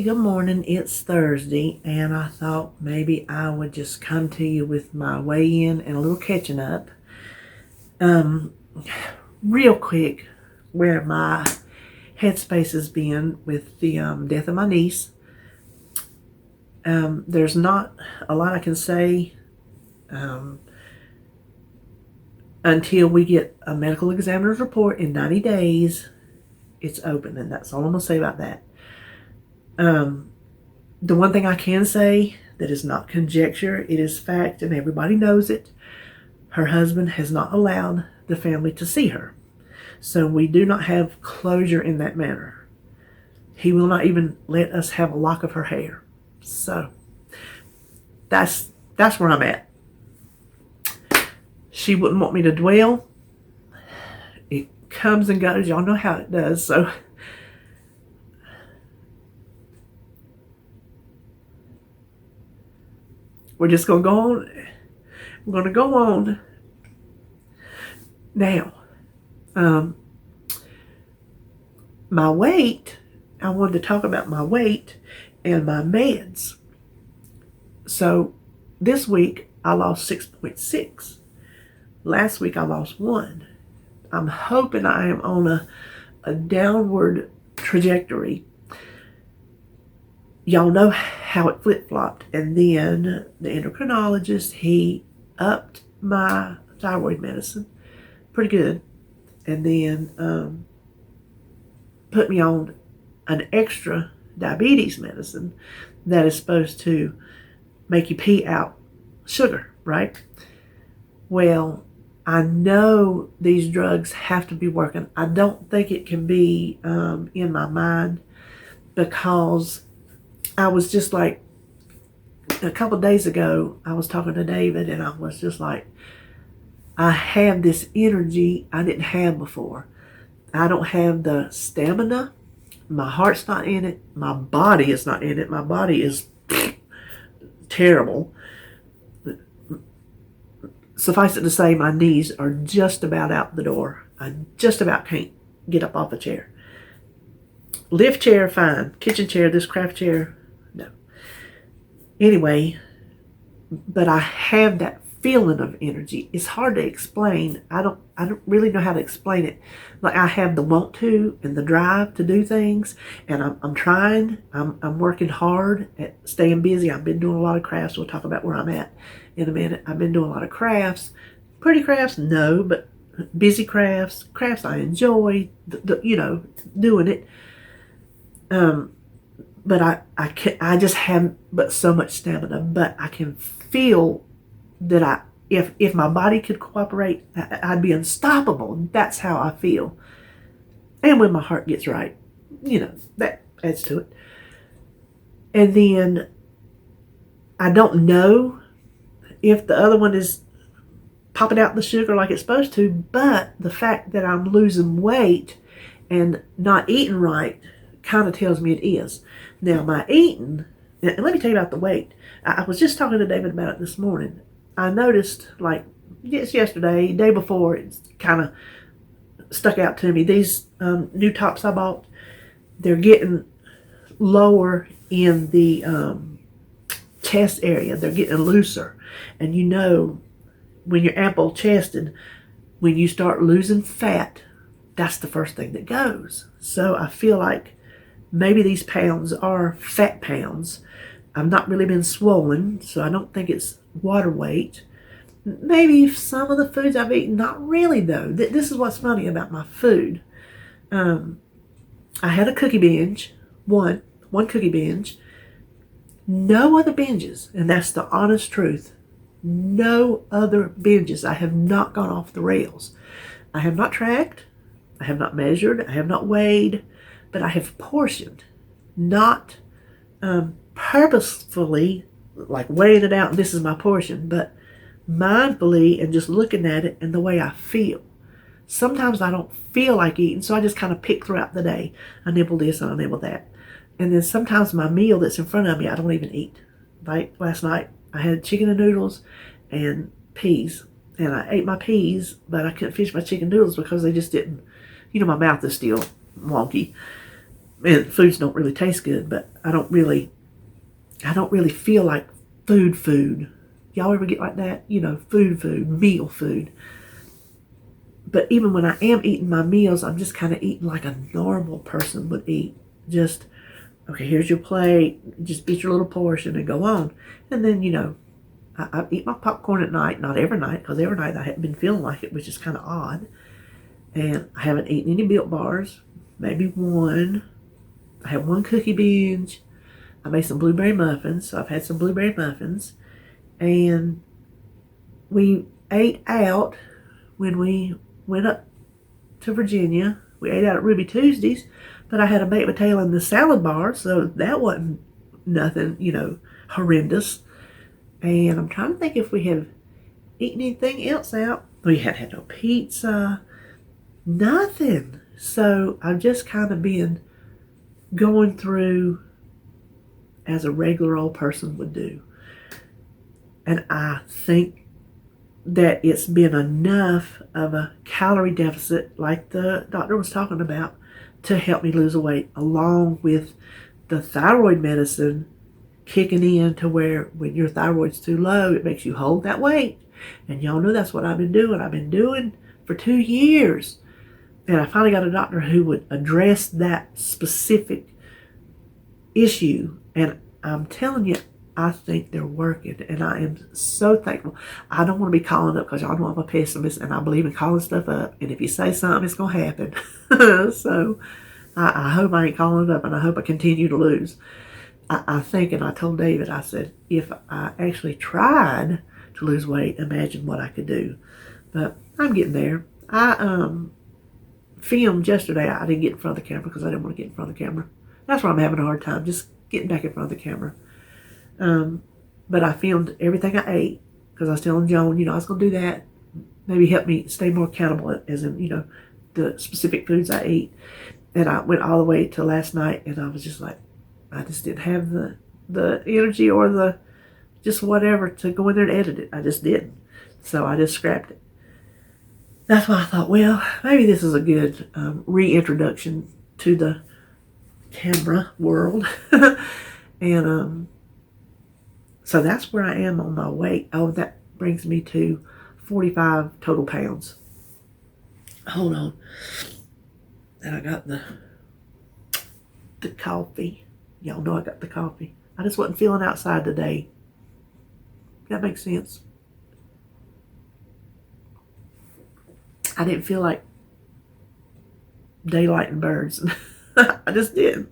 Hey, good morning. It's Thursday, and I thought maybe I would just come to you with my weigh-in and a little catching up. Real quick, where my headspace has been with the death of my niece. There's not a lot I can say until we get a medical examiner's report in 90 days. It's open, and that's all I'm going to say about that. The one thing I can say that is not conjecture, it is fact, and everybody knows it. Her husband has not allowed the family to see her. So we do not have closure in that manner. He will not even let us have a lock of her hair. So that's where I'm at. She wouldn't want me to dwell. It comes and goes. Y'all know how it does. So we're just going to go on. We're going to go on. Now, my weight, I wanted to talk about my weight and my meds. So this week, I lost 6.6. Last week, I lost 1. I'm hoping I am on a downward trajectory. Y'all know how it flip-flopped. And then the endocrinologist, he upped my thyroid medicine pretty good. And then put me on an extra diabetes medicine that is supposed to make you pee out sugar, right? Well, I know these drugs have to be working. I don't think it can be in my mind, because I was just like, a couple of days ago, I was talking to David, and I was just like, I have this energy I didn't have before. I don't have the stamina. My heart's not in it. My body is not in it. My body is terrible. Suffice it to say, my knees are just about out the door. I just about can't get up off a chair. Lift chair, fine. Kitchen chair, this craft chair, no. Anyway, but I have that feeling of energy. It's hard to explain. I don't really know how to explain it. Like, I have the want to and the drive to do things, and I'm trying. I'm working hard at staying busy. I've been doing a lot of crafts. We'll talk about where I'm at in a minute. I've been doing a lot of crafts. Pretty crafts, no, but busy crafts I enjoy, doing it. But I just have but so much stamina. But I can feel that if my body could cooperate, I'd be unstoppable. That's how I feel. And when my heart gets right, that adds to it. And then I don't know if the other one is popping out the sugar like it's supposed to, but the fact that I'm losing weight and not eating right kind of tells me it is. Now, my eating, and let me tell you about the weight. I was just talking to David about it this morning. I noticed, like, just yesterday, day before, it's kind of stuck out to me. These new tops I bought, they're getting lower in the chest area. They're getting looser. And when you're ample chested, when you start losing fat, that's the first thing that goes. So I feel like maybe these pounds are fat pounds. I've not really been swollen, so I don't think it's water weight. Maybe some of the foods I've eaten, not really though. This is what's funny about my food. I had a cookie binge, one cookie binge. No other binges, and that's the honest truth. No other binges. I have not gone off the rails. I have not tracked. I have not measured. I have not weighed. But I have portioned, not purposefully, like weighing it out, and this is my portion, but mindfully and just looking at it and the way I feel. Sometimes I don't feel like eating, so I just kind of pick throughout the day. I nibble this and I nibble that. And then sometimes my meal that's in front of me, I don't even eat. Like last night, I had chicken and noodles and peas. And I ate my peas, but I couldn't finish my chicken noodles because they just didn't, my mouth is still wonky. and foods don't really taste good, but I don't really feel like food. Y'all ever get like that? Meal food. But even when I am eating my meals, I'm just kind of eating like a normal person would eat. Just, okay, here's your plate. Just eat your little portion and go on. And then, I eat my popcorn at night. Not every night, because every night I hadn't been feeling like it, which is kind of odd. And I haven't eaten any Built Bars. Maybe one. I had one cookie binge. I made some blueberry muffins, so I've had some blueberry muffins. And we ate out when we went up to Virginia. We ate out at Ruby Tuesdays, but I had a baked potato in the salad bar, so that wasn't nothing, horrendous. And I'm trying to think if we have eaten anything else out. We hadn't had no pizza, nothing. So I've just kind of been going through as a regular old person would do. And I think that it's been enough of a calorie deficit, like the doctor was talking about, to help me lose weight, along with the thyroid medicine kicking in to where when your thyroid's too low, it makes you hold that weight. And y'all know that's what I've been doing. I've been doing for 2 years. And I finally got a doctor who would address that specific issue. And I'm telling you, I think they're working, and I am so thankful. I don't want to be calling up, because y'all know I'm a pessimist and I believe in calling stuff up, and if you say something, it's going to happen. So I hope I ain't calling up, and I hope I continue to lose. I think, and I told David, I said, if I actually tried to lose weight, imagine what I could do. But I'm getting there. I filmed yesterday. I didn't get in front of the camera because I didn't want to get in front of the camera. That's why I'm having a hard time, just getting back in front of the camera. But I filmed everything I ate, because I was telling Joan, I was going to do that. Maybe help me stay more accountable, as in, the specific foods I eat. And I went all the way to last night, and I was just like, I just didn't have the energy or the just whatever to go in there and edit it. I just didn't. So I just scrapped it. That's why I thought, well, maybe this is a good reintroduction to the camera world. And so that's where I am on my weight. Oh, that brings me to 45 total pounds. Hold on. And I got the coffee. Y'all know I got the coffee. I just wasn't feeling outside today. That makes sense. I didn't feel like daylight and birds. I just didn't.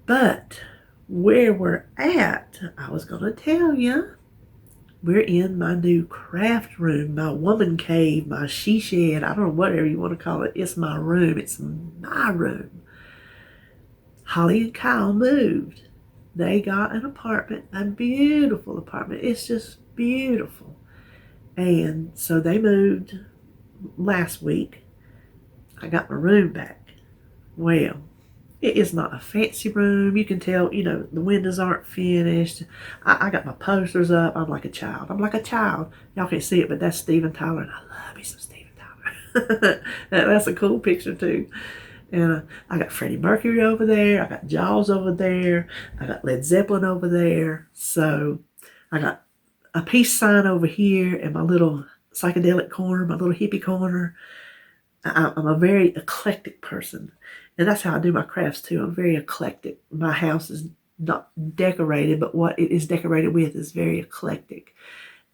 But where we're at, I was going to tell you, we're in my new craft room, my woman cave, my she shed. I don't know, whatever you want to call it. It's my room. It's my room. Holly and Kyle moved. They got an apartment, a beautiful apartment. It's just beautiful. And so they moved last week. I got my room back. Well, it is not a fancy room. You can tell, the windows aren't finished. I got my posters up. I'm like a child. Y'all can't see it, but that's Steven Tyler, and I love me some Steven Tyler. That's a cool picture, too. And I got Freddie Mercury over there. I got Jaws over there. I got Led Zeppelin over there. So I got a peace sign over here in my little psychedelic corner, my little hippie corner. I'm a very eclectic person. And that's how I do my crafts too. I'm very eclectic. My house is not decorated, but what it is decorated with is very eclectic.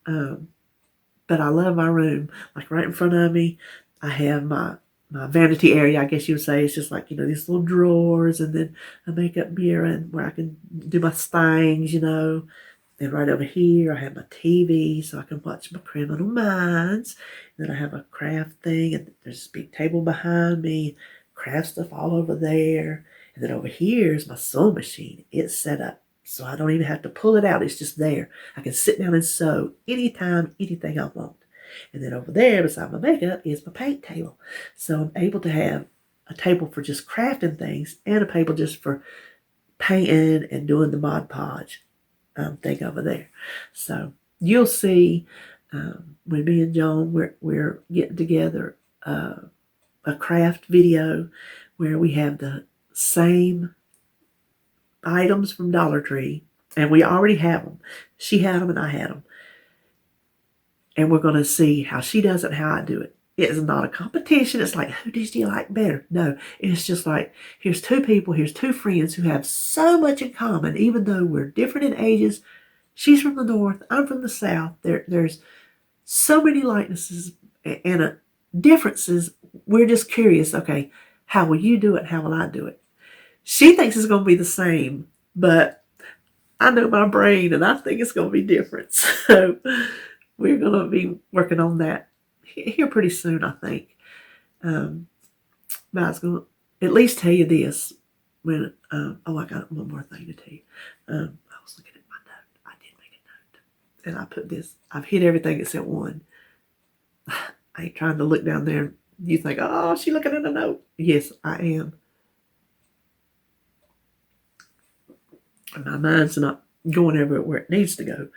But I love my room. Like right in front of me, I have my vanity area, I guess you would say. It's just like, these little drawers, and then a makeup mirror, and where I can do my things, And right over here, I have my TV so I can watch my Criminal Minds. And then I have a craft thing, and there's a big table behind me, craft stuff all over there. And then over here is my sewing machine. It's set up so I don't even have to pull it out. It's just there. I can sit down and sew anytime, anything I want. And then over there, beside my makeup, is my paint table. So I'm able to have a table for just crafting things and a table just for painting and doing the Mod Podge thing over there. So you'll see when me and Joan, we're getting together a craft video where we have the same items from Dollar Tree, and we already have them. She had them and I had them. And we're going to see how she does it and how I do it. It's not a competition. It's like, who does you like better? No, it's just like, here's two people, here's two friends who have so much in common, even though we're different in ages. She's from the north, I'm from the south. There's so many likenesses and differences. We're just curious, okay, how will you do it? How will I do it? She thinks it's going to be the same, but I know my brain and I think it's going to be different. So we're going to be working on that here pretty soon, I think. But I was going to at least tell you this. When I got one more thing to tell you. I was looking at my note. I did make a note. And I put this. I've hit everything except one. I ain't trying to look down there. You think, oh, she's looking at a note. Yes, I am. My mind's not going everywhere where it needs to go.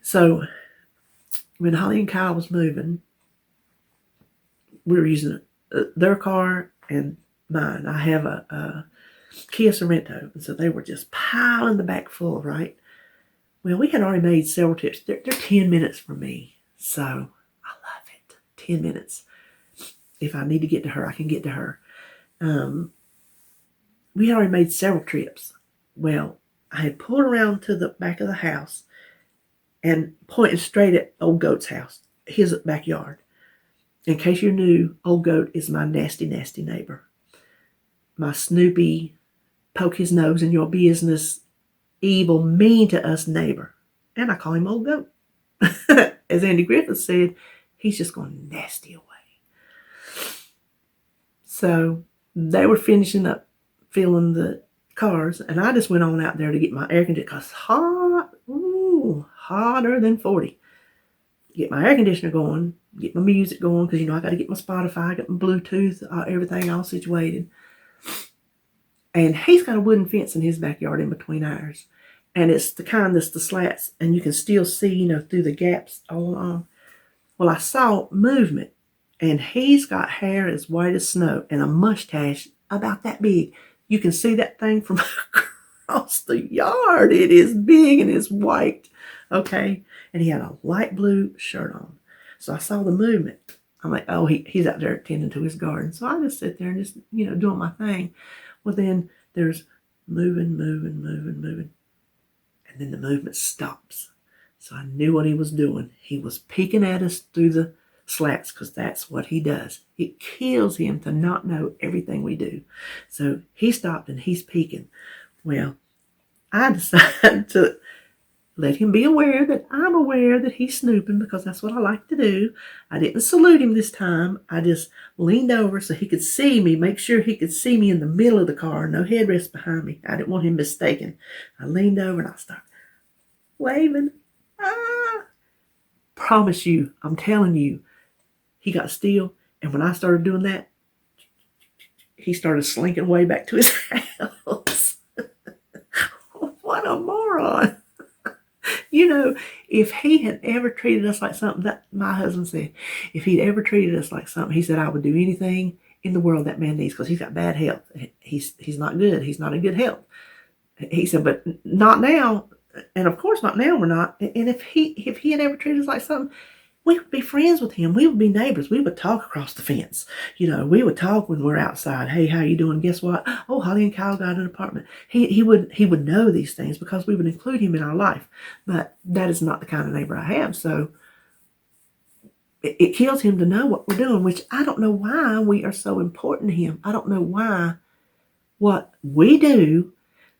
So when Holly and Kyle was moving, we were using their car and mine. I have a Kia Sorento, and so they were just piling the back full, right? Well, we had already made several trips. They're 10 minutes from me, so I love it. 10 minutes. If I need to get to her, I can get to her. We had already made several trips. Well, I had pulled around to the back of the house and pointed straight at Old Goat's house, his backyard. In case you're new, Old Goat is my nasty, nasty neighbor. My Snoopy, poke his nose in your business, evil, mean to us neighbor. And I call him Old Goat. As Andy Griffith said, he's just going nasty away. So they were finishing up filling the cars, and I just went on out there to get my air conditioner because hotter than 40. Get my air conditioner going, get my music going, because I got to get my Spotify, get my Bluetooth, everything all situated. And he's got a wooden fence in his backyard in between ours, and it's the kind that's the slats, and you can still see, through the gaps all along. Well, I saw movement, and he's got hair as white as snow and a mustache about that big. You can see that thing from across the yard. It is big and it's white. Okay. And he had a light blue shirt on. So I saw the movement. I'm like, oh, he's out there tending to his garden. So I just sit there and just, doing my thing. Well, then there's moving. And then the movement stops. So I knew what he was doing. He was peeking at us through the slats because that's what he does. It kills him to not know everything we do. So he stopped and he's peeking. Well, I decided to let him be aware that I'm aware that he's snooping because that's what I like to do. I didn't salute him this time. I just leaned over so he could see me, make sure he could see me in the middle of the car, no headrest behind me. I didn't want him mistaken. I leaned over and I started waving. Promise you, I'm telling you, he got still. And when I started doing that, he started slinking way back to his house. What a moron. If he had ever treated us like something, that my husband said, if he'd ever treated us like something, he said, I would do anything in the world that man needs because he's got bad health. He's not good. He's not in good health. He said, but not now. And of course, not now we're not. And if he had ever treated us like something, we would be friends with him. We would be neighbors. We would talk across the fence. We would talk when we're outside. Hey, how you doing? Guess what? Oh, Holly and Kyle got an apartment. He would know these things because we would include him in our life. But that is not the kind of neighbor I have. So it kills him to know what we're doing, which I don't know why we are so important to him. I don't know why what we do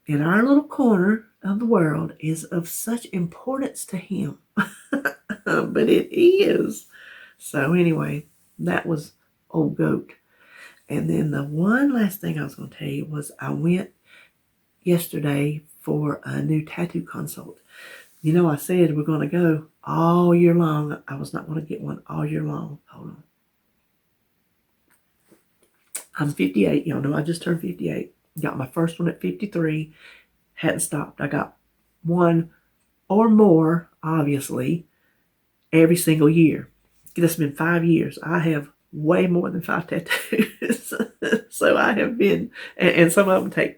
in our little corner of the world is of such importance to him. But it is. So anyway, that was Old Goat. And then the one last thing I was going to tell you was I went yesterday for a new tattoo consult. I said we're going to go all year long. I was not going to get one all year long. Hold on. I'm 58. Y'all know I just turned 58. Got my first one at 53. Hadn't stopped. I got one or more, obviously, every single year. It's been 5 years. I have way more than 5 tattoos. So I have been, and some of them take,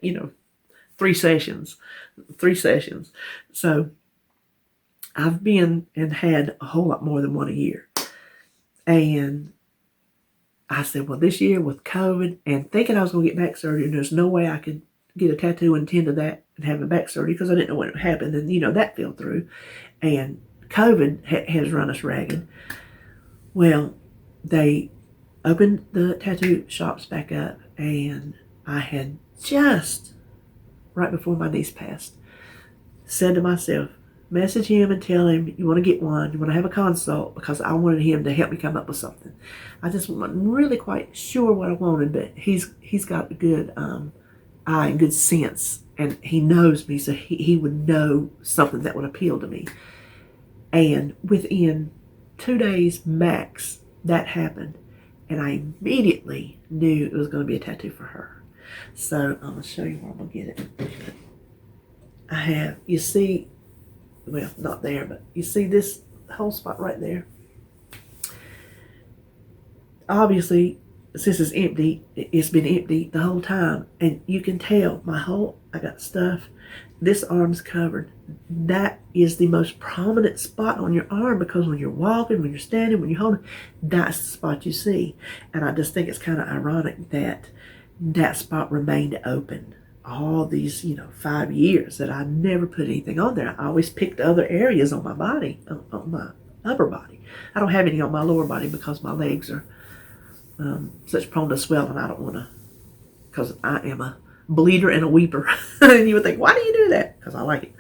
3 sessions. So I've been and had a whole lot more than one a year. And I said, well, this year with COVID and thinking I was going to get back surgery, and there's no way I could get a tattoo and tend to that and have a back surgery because I didn't know what would happen. And, that fell through. And COVID has run us ragged. Well, they opened the tattoo shops back up, and I had just, right before my niece passed, said to myself, message him and tell him you want to get one, you want to have a consult, because I wanted him to help me come up with something. I just wasn't really quite sure what I wanted, but he's got a good eye and good sense, and he knows me, so he would know something that would appeal to me. And within 2 days max, that happened, and I immediately knew it was going to be a tattoo for her. So I'm going to show you where I'm going to get it. I have, you see, well, not there, but you see this whole spot right there? Obviously, since it's empty, it's been empty the whole time, and you can tell I got stuff. This arm's covered. That is the most prominent spot on your arm, because when you're walking, when you're standing, when you're holding, that's the spot you see. And I just think it's kind of ironic that that spot remained open all these, 5 years that I never put anything on there. I always picked other areas on my body, on my upper body. I don't have any on my lower body because my legs are such prone to swell, and I don't want to, because I am a bleeder and a weeper. And you would think, why do you do that? Because I like it.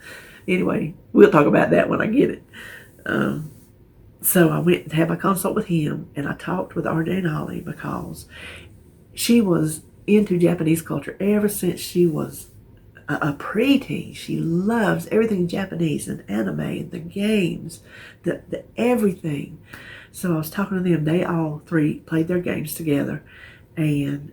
Anyway, we'll talk about that when I get it. So I went and had my consult with him, and I talked with RJ and Holly, because she was into Japanese culture ever since she was a preteen. She loves everything Japanese, and anime, and the games, the everything. So I was talking to them. They all three played their games together, and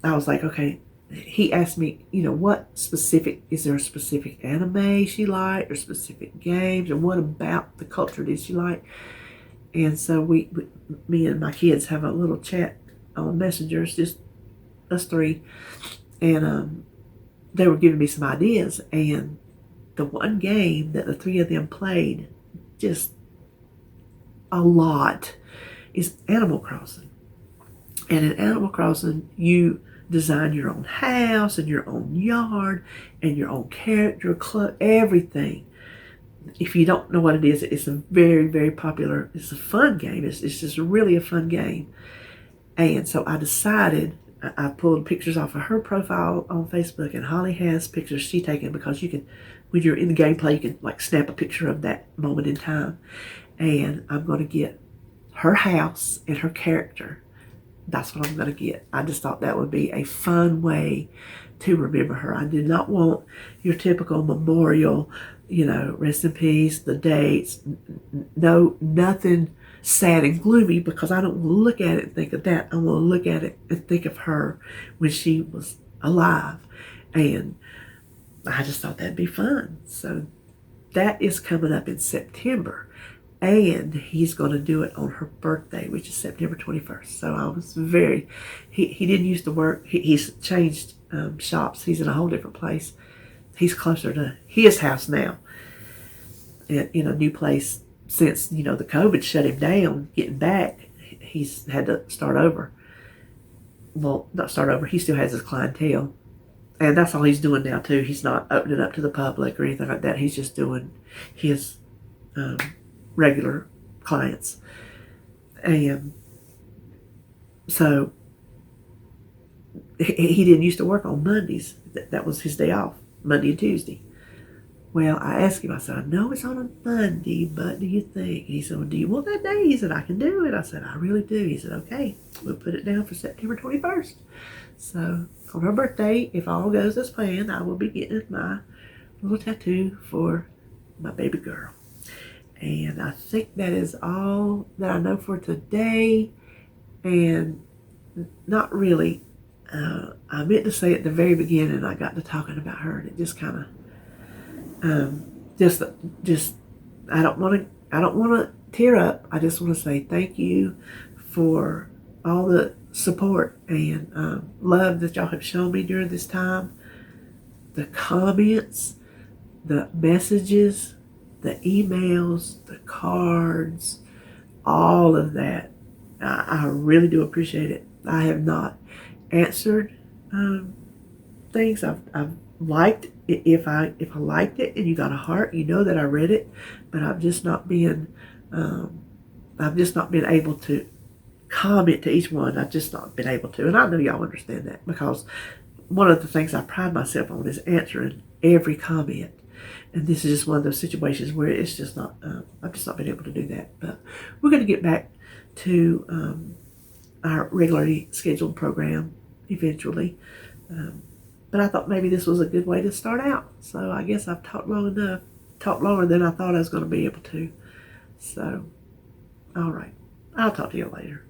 I was like, okay. He asked me, is there a specific anime she liked, or specific games, and what about the culture did she like? And so me and my kids have a little chat on Messengers, just us three, and they were giving me some ideas. And the one game that the three of them played just a lot is Animal Crossing. And in Animal Crossing, you design your own house and your own yard and your own character, club, everything. If you don't know what it is, it's a very, very popular, it's a fun game. It's just really a fun game. And so I decided, I pulled pictures off of her profile on Facebook, and Holly has pictures she taken, because you can, when you're in the gameplay, you can snap a picture of that moment in time. And I'm going to get her house and her character. That's what I'm going to get. I just thought that would be a fun way to remember her. I did not want your typical memorial, rest in peace, the dates. No, nothing sad and gloomy, because I don't want to look at it and think of that. I want to look at it and think of her when she was alive. And I just thought that'd be fun. So that is coming up in September. And he's going to do it on her birthday, which is September 21st. So I was he didn't used to work. He's changed shops. He's in a whole different place. He's closer to his house now, in a new place since, the COVID shut him down. Getting back, he's had to start over. Well, not start over. He still has his clientele. And that's all he's doing now, too. He's not opening up to the public or anything like that. He's just doing his regular clients. And so he didn't used to work on Mondays. That was his day off, Monday and Tuesday. Well, I asked him, I said, I know it's on a Monday, but do you think? He said, well, do you want that day? He said, I can do it. I said, I really do. He said, okay, we'll put it down for September 21st. So on her birthday, if all goes as planned, I will be getting my little tattoo for my baby girl. And I think that is all that I know for today. And not really. I meant to say at the very beginning, I got to talking about her, and it just kind of, just I don't want to tear up. I just want to say thank you for all the support and love that y'all have shown me during this time. The comments, the messages, the emails, the cards, all of that. I really do appreciate it. I have not answered things. I've liked it. If I liked it and you got a heart, you know that I read it. But I've just not been able to comment to each one. I've just not been able to, and I know y'all understand that, because one of the things I pride myself on is answering every comment. And this is just one of those situations where it's just not, I've just not been able to do that. But we're going to get back to our regularly scheduled program eventually. But I thought maybe this was a good way to start out. So I guess I've talked long enough, talked longer than I thought I was going to be able to. So, all right. I'll talk to you later.